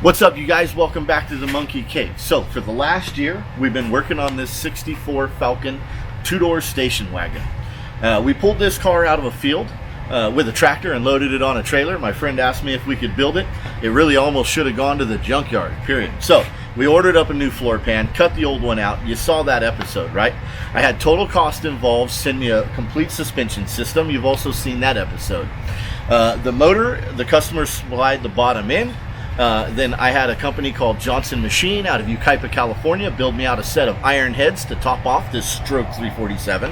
What's up, you guys? Welcome back to the Munky Cave. So for the last year, we've been working on this 64 Falcon two-door station wagon. We pulled this car out of a field with a tractor and loaded it on a trailer. My friend asked me if we could build it. It really almost should have gone to the junkyard, period. So we ordered up a new floor pan, cut the old one out. You saw that episode, right? I had total cost involved, send me a complete suspension system. You've also seen that episode. The motor, the customer supplied the bottom end. Then I had a company called Johnson Machine out of Yucaipa, California, build me out a set of iron heads to top off this stroke 347.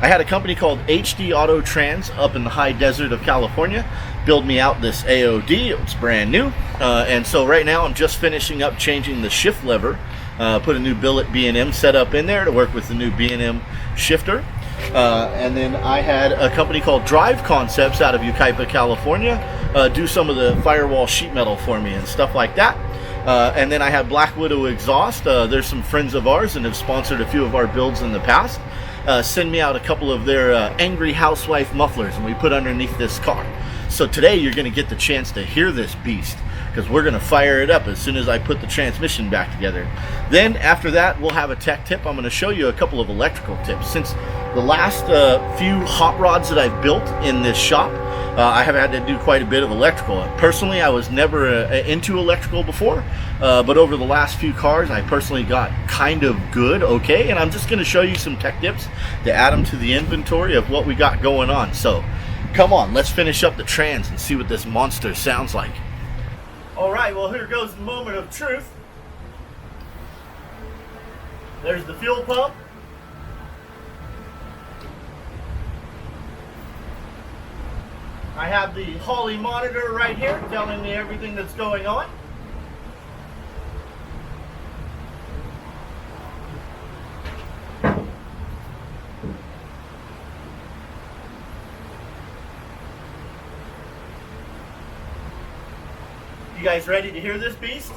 I had a company called HD Auto Trans up in the high desert of California, build me out this AOD. It was brand new. And so right now I'm just finishing up changing the shift lever, put a new billet B&M setup in there to work with the new B&M shifter. And then I had a company called Drive Concepts out of Yucaipa, California, do some of the firewall sheet metal for me and stuff like that. And then I had Black Widow Exhaust. There's some friends of ours and have sponsored a few of our builds in the past. Send me out a couple of their angry housewife mufflers, and we put underneath this car. So today you're going to get the chance to hear this beast, because we're going to fire it up as soon as I put the transmission back together. Then after that, we'll have a tech tip. I'm going to show you a couple of electrical tips. Since the last few hot rods that I've built in this shop, I have had to do quite a bit of electrical. Personally, I was never into electrical before, but over the last few cars, I personally got kind of good, okay, and I'm just going to show you some tech tips to add them to the inventory of what we got going on. So come on, let's finish up the trans and see what this monster sounds like. All right, well, here goes the moment of truth. There's the fuel pump. I have the Holly monitor right here telling me everything that's going on. You guys ready to hear this beast?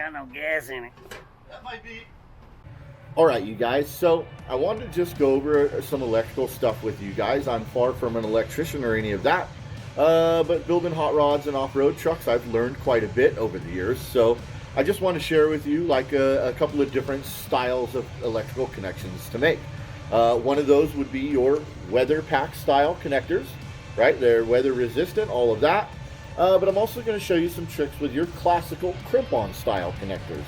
got no gas in it. That might be. All right, you guys, so I wanted to just go over some electrical stuff with you guys. I'm far from an electrician or any of that, but building hot rods and off-road trucks, I've learned quite a bit over the years. So I just want to share with you like a couple of different styles of electrical connections to make. One of those would be your weatherpack style connectors, right? They're weather resistant, all of that. But I'm also going to show you some tricks with your classical crimp-on style connectors.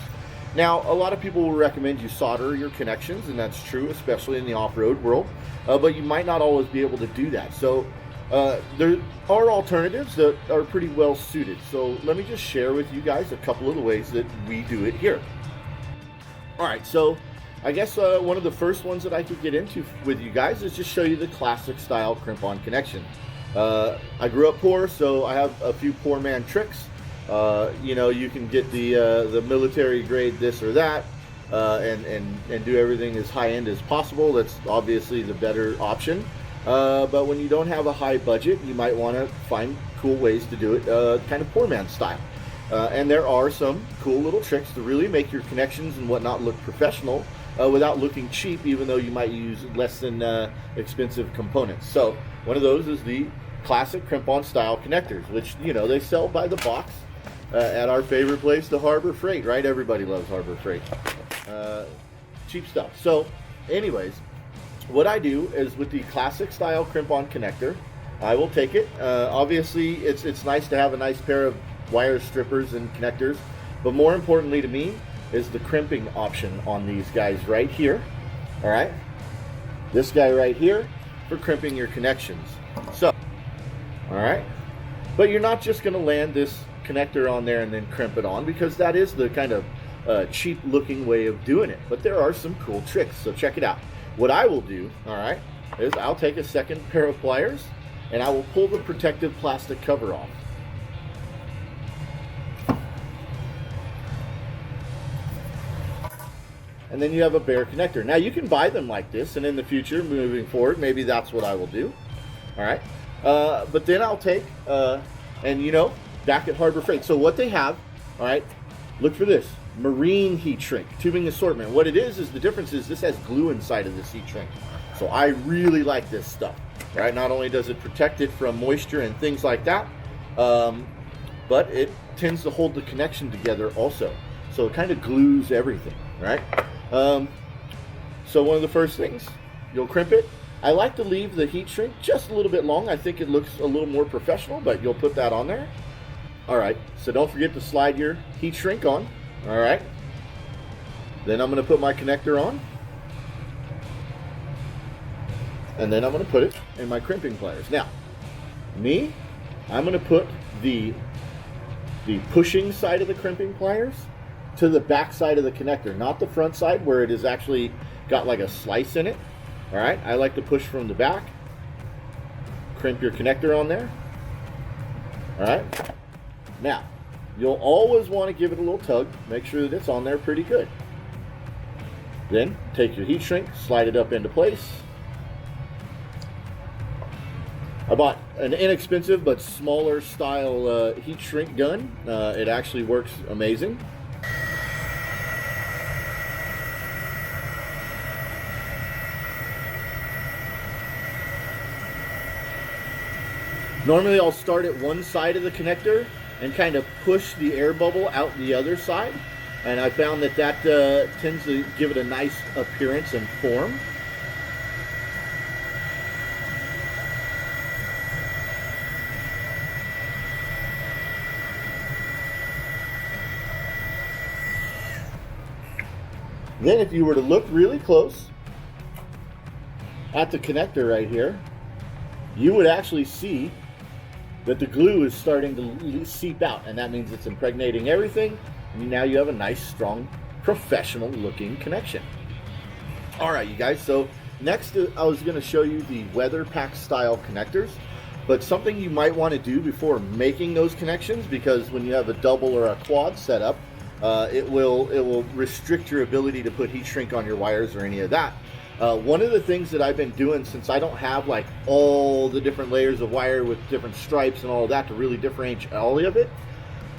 Now, a lot of people will recommend you solder your connections, and that's true, especially in the off-road world, but you might not always be able to do that. So there are alternatives that are pretty well suited. So let me just share with you guys a couple of the ways that we do it here. All right, so I guess one of the first ones that I could get into with you guys is just show you the classic style crimp-on connection. I grew up poor, so I have a few poor man tricks. You know, you can get the military grade this or that, and do everything as high end as possible. That's obviously the better option. But when you don't have a high budget, you might want to find cool ways to do it, kind of poor man style. And there are some cool little tricks to really make your connections and whatnot look professional, without looking cheap, even though you might use less than expensive components. So one of those is the classic crimp-on style connectors, which, you know, they sell by the box at our favorite place, the Harbor Freight, right? Everybody loves Harbor Freight. Cheap stuff. So anyways, what I do is with the classic style crimp-on connector, I will take it. Obviously, it's nice to have a nice pair of wire strippers and connectors, but more importantly to me is the crimping option on these guys right here. All right, this guy right here for crimping your connections. So, all right, but you're not just going to land this connector on there and then crimp it on, because that is the kind of cheap looking way of doing it. But there are some cool tricks, so check it out. What I will do, all right, is I'll take a second pair of pliers and I will pull the protective plastic cover off. And then you have a bare connector. Now you can buy them like this, and in the future, moving forward, maybe that's what I will do. All right, but then I'll take, and you know, back at Harbor Freight. So what they have, all right, look for this, marine heat shrink, tubing assortment. What it is the difference is this has glue inside of this heat shrink. So I really like this stuff, right? Not only does it protect it from moisture and things like that, but it tends to hold the connection together also. So it kind of glues everything, right? So one of the first things, you'll crimp it. I like to leave the heat shrink just a little bit long. I think it looks a little more professional, but you'll put that on there. All right, so don't forget to slide your heat shrink on. All right, then I'm going to put my connector on, and then I'm going to put it in my crimping pliers. Now, I'm going to put the pushing side of the crimping pliers to the back side of the connector, not the front side where it has actually got like a slice in it. All right, I like to push from the back, crimp your connector on there. All right, now you'll always want to give it a little tug, make sure that it's on there pretty good. Then take your heat shrink, slide it up into place. I bought an inexpensive but smaller style heat shrink gun. It actually works amazing. Normally I'll start at one side of the connector and kind of push the air bubble out the other side, and I found that tends to give it a nice appearance and form. Then if you were to look really close at the connector right here, you would actually see that the glue is starting to seep out, and that means it's impregnating everything, and now you have a nice, strong, professional looking connection. All right, you guys, so next I was going to show you the weatherpack style connectors, but something you might want to do before making those connections, because when you have a double or a quad setup, it will restrict your ability to put heat shrink on your wires or any of that. One of the things that I've been doing, since I don't have like all the different layers of wire with different stripes and all of that to really differentiate all of it,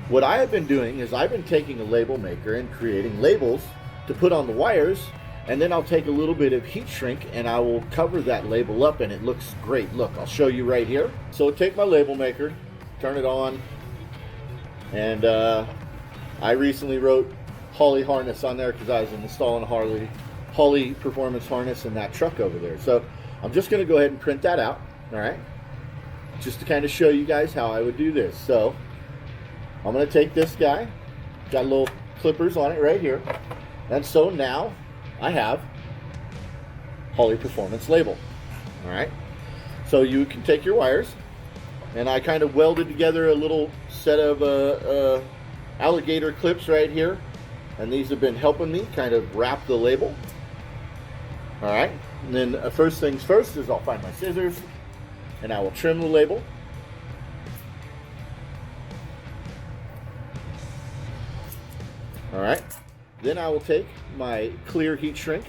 What I have been doing is I've been taking a label maker and creating labels to put on the wires, and then I'll take a little bit of heat shrink and I will cover that label up, and it looks great. Look, I'll show you right here. So take my label maker, turn it on, and I recently wrote Holley harness on there because I was installing a Holley performance harness in that truck over there. So I'm just going to go ahead and print that out, all right? Just to kind of show you guys how I would do this. So I'm going to take this guy, got little clippers on it right here, and so now I have Holley performance label, all right? So you can take your wires, and I kind of welded together a little set of alligator clips right here, and these have been helping me kind of wrap the label. All right, and then first things first is I'll find my scissors and I will trim the label. All right, then I will take my clear heat shrink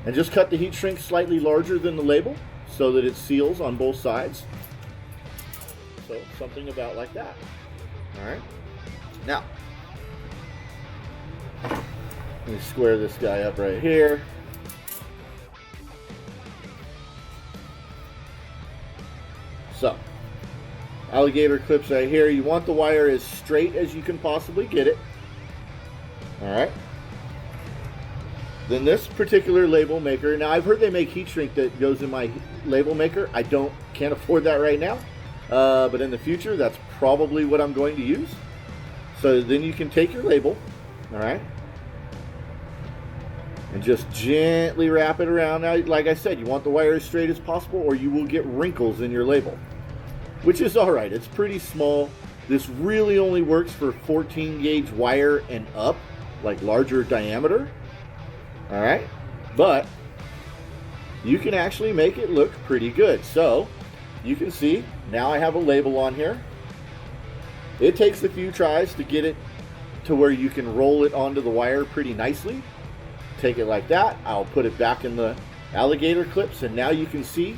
and just cut the heat shrink slightly larger than the label so that it seals on both sides. So something about like that. All right, now let me square this guy up right here. So, alligator clips right here. You want the wire as straight as you can possibly get it. All right. Then this particular label maker. Now I've heard they make heat shrink that goes in my label maker. I can't afford that right now. But in the future, that's probably what I'm going to use. So then you can take your label, all right, and just gently wrap it around. Now, like I said, you want the wire as straight as possible or you will get wrinkles in your label, which is all right. It's pretty small. This really only works for 14 gauge wire and up, like larger diameter. All right, but you can actually make it look pretty good. So you can see now I have a label on here. It takes a few tries to get it to where you can roll it onto the wire pretty nicely. Take it like that. I'll put it back in the alligator clips, and now you can see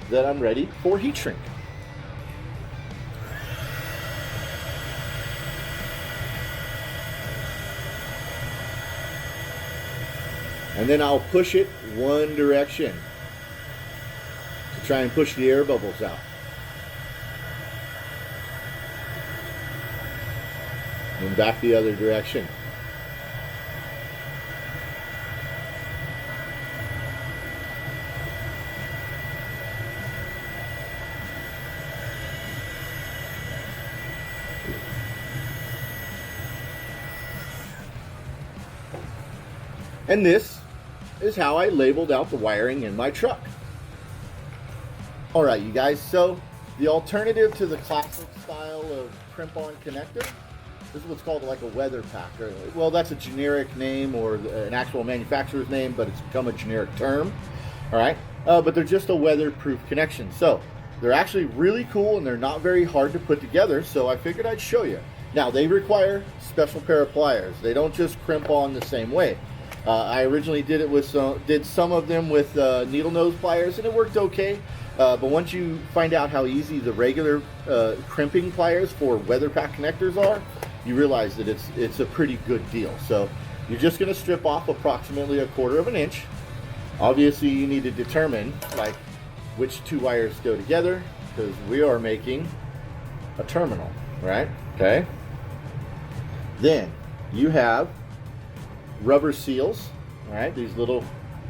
that I'm ready for heat shrink. And then I'll push it one direction to try and push the air bubbles out. And back the other direction. And this is how I labeled out the wiring in my truck. All right, you guys, so the alternative to the classic style of crimp-on connector, this is what's called like a weatherpack. Well, that's a generic name or an actual manufacturer's name, but it's become a generic term. All right, but they're just a weatherproof connection. So they're actually really cool and they're not very hard to put together. So I figured I'd show you. Now they require special pair of pliers. They don't just crimp on the same way. I originally did it with some of them with needle nose pliers, and it worked okay. But once you find out how easy the regular crimping pliers for weatherpack connectors are, you realize that it's a pretty good deal. So you're just going to strip off approximately 1/4 inch. Obviously, you need to determine like which two wires go together because we are making a terminal, right? Okay. Then you have rubber seals, all right, these little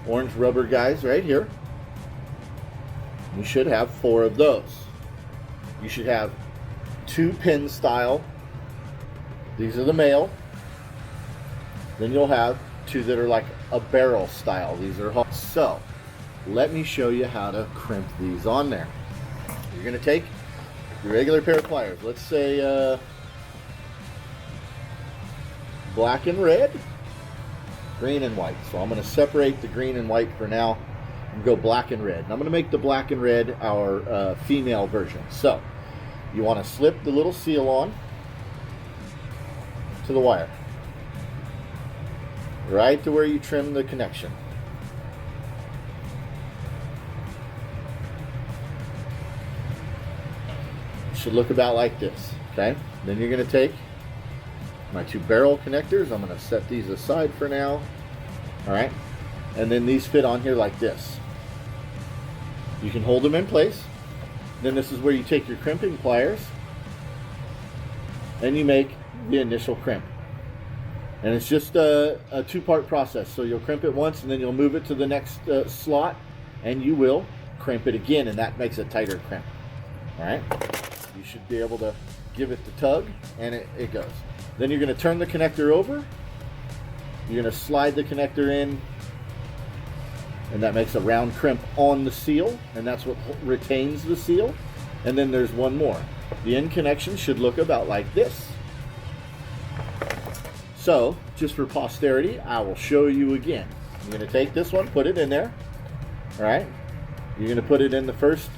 orange rubber guys right here. You should have 4 of those. You should have 2 pin style. These are the male. Then you'll have 2 that are like a barrel style. These are hot. So let me show you how to crimp these on there. You're going to take your regular pair of pliers. Let's say black and red, green and white. So I'm going to separate the green and white for now and go black and red. And I'm going to make the black and red our female version. So you want to slip the little seal on to the wire, right to where you trim the connection. It should look about like this. Okay, then you're going to take my 2 barrel connectors. I'm going to set these aside for now. All right, and then these fit on here like this. You can hold them in place. Then this is where you take your crimping pliers and you make the initial crimp. And it's just a 2-part process. So you'll crimp it once and then you'll move it to the next slot and you will crimp it again, and that makes a tighter crimp. All right, you should be able to give it the tug and it goes. Then you're going to turn the connector over. You're going to slide the connector in, and that makes a round crimp on the seal, and that's what retains the seal. And then there's one more. The end connection should look about like this. So, just for posterity, I will show you again. You're going to take this one, put it in there. All right. You're going to put it in the first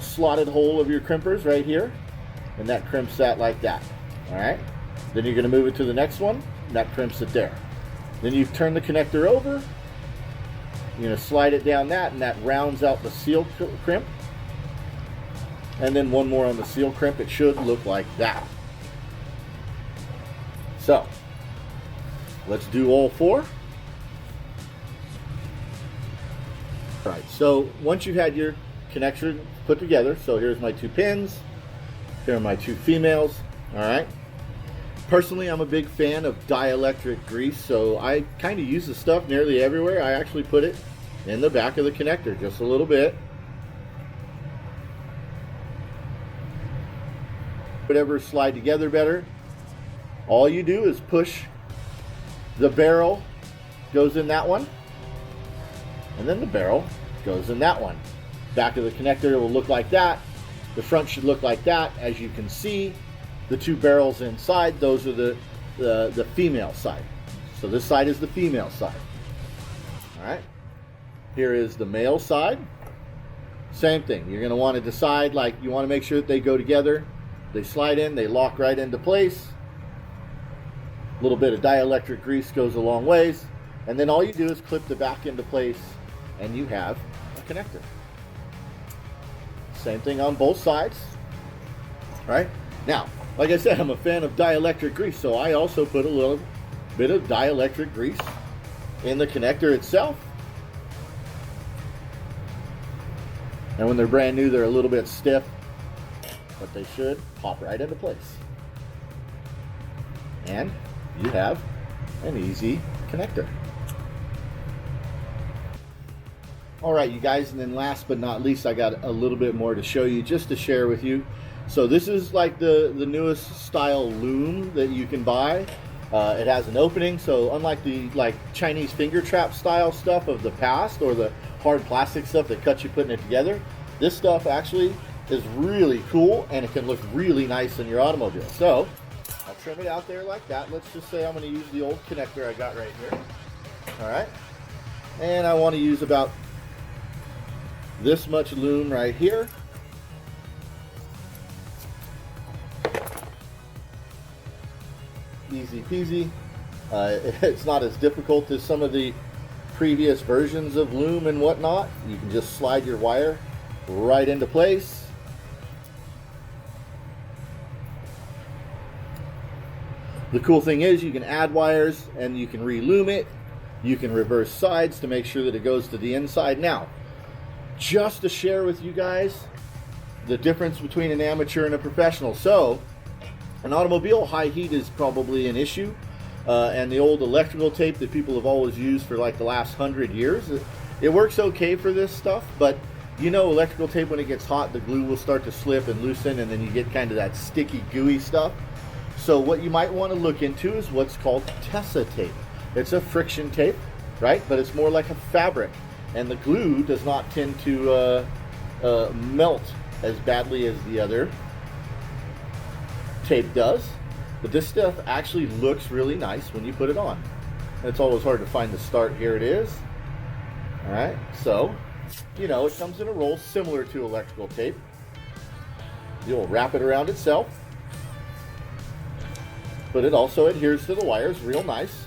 slotted hole of your crimpers right here, and that crimps that like that. All right. Then you're going to move it to the next one, and that crimps it there. Then you turn the connector over. You're going to slide it down that, and that rounds out the seal crimp. And then one more on the seal crimp. It should look like that. So, let's do all 4. All right, so once you've had your connection put together, so here's my 2 pins, here are my 2 females, all right? Personally, I'm a big fan of dielectric grease, so I kind of use the stuff nearly everywhere. I actually put it in the back of the connector, just a little bit. Whatever slide together better. All you do is push the barrel, goes in that one, and then the barrel goes in that one. Back of the connector will look like that. The front should look like that. As you can see, the 2 barrels inside, those are the female side. So this side is the female side. All right. Here is the male side. Same thing. You're going to want to decide, like, you want to make sure that they go together. They slide in, they lock right into place. A little bit of dielectric grease goes a long ways. And then all you do is clip the back into place and you have a connector. Same thing on both sides. Right? Now, like I said, I'm a fan of dielectric grease, so I also put a little bit of dielectric grease in the connector itself. And when they're brand new, they're a little bit stiff, but they should pop right into place. And you have an easy connector. All right, you guys, and then last but not least, I got a little bit more to show you, just to share with you. So this is like the newest style loom that you can buy. It has an opening, so unlike the Chinese finger trap style stuff of the past, or the hard plastic stuff that cuts you putting it together, this stuff actually is really cool, and it can look really nice in your automobile. So I'll trim it out there like that. Let's just say I'm going to use the old connector I got right here. All right, and I want to use about this much loom right here. Easy peasy. It's not as difficult as some of the previous versions of loom and whatnot. You can just slide your wire right into place. The cool thing is you can add wires and you can re-loom it. You can reverse sides to make sure that it goes to the inside. Now, just to share with you guys the difference between an amateur and a professional. So, an automobile, high heat is probably an issue. And the old electrical tape that people have always used for like the last 100 years, it works okay for this stuff, but you know, electrical tape, when it gets hot, the glue will start to slip and loosen, and then you get kind of that sticky, gooey stuff. So what you might want to look into is what's called Tessa tape. It's a friction tape, right? But it's more like a fabric, and the glue does not tend to melt as badly as the other tape does. But this stuff actually looks really nice when you put it on. It's always hard to find the start. Here it is. All right, so, you know, it comes in a roll similar to electrical tape. You'll wrap it around itself, but it also adheres to the wires real nice.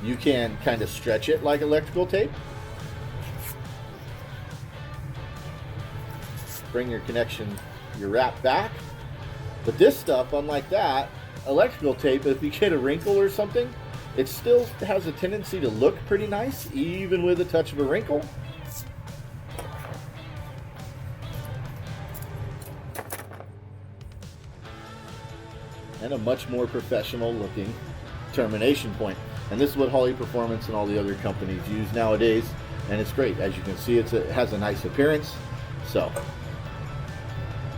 You can kind of stretch it like electrical tape. Bring your connection, your wrap back, But this stuff, unlike that, electrical tape, if you get a wrinkle or something, it still has a tendency to look pretty nice, even with a touch of a wrinkle. And a much more professional looking termination point. And this is what Holley Performance and all the other companies use nowadays, and it's great. As you can see, it has a nice appearance. So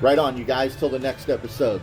right on, you guys, till the next episode.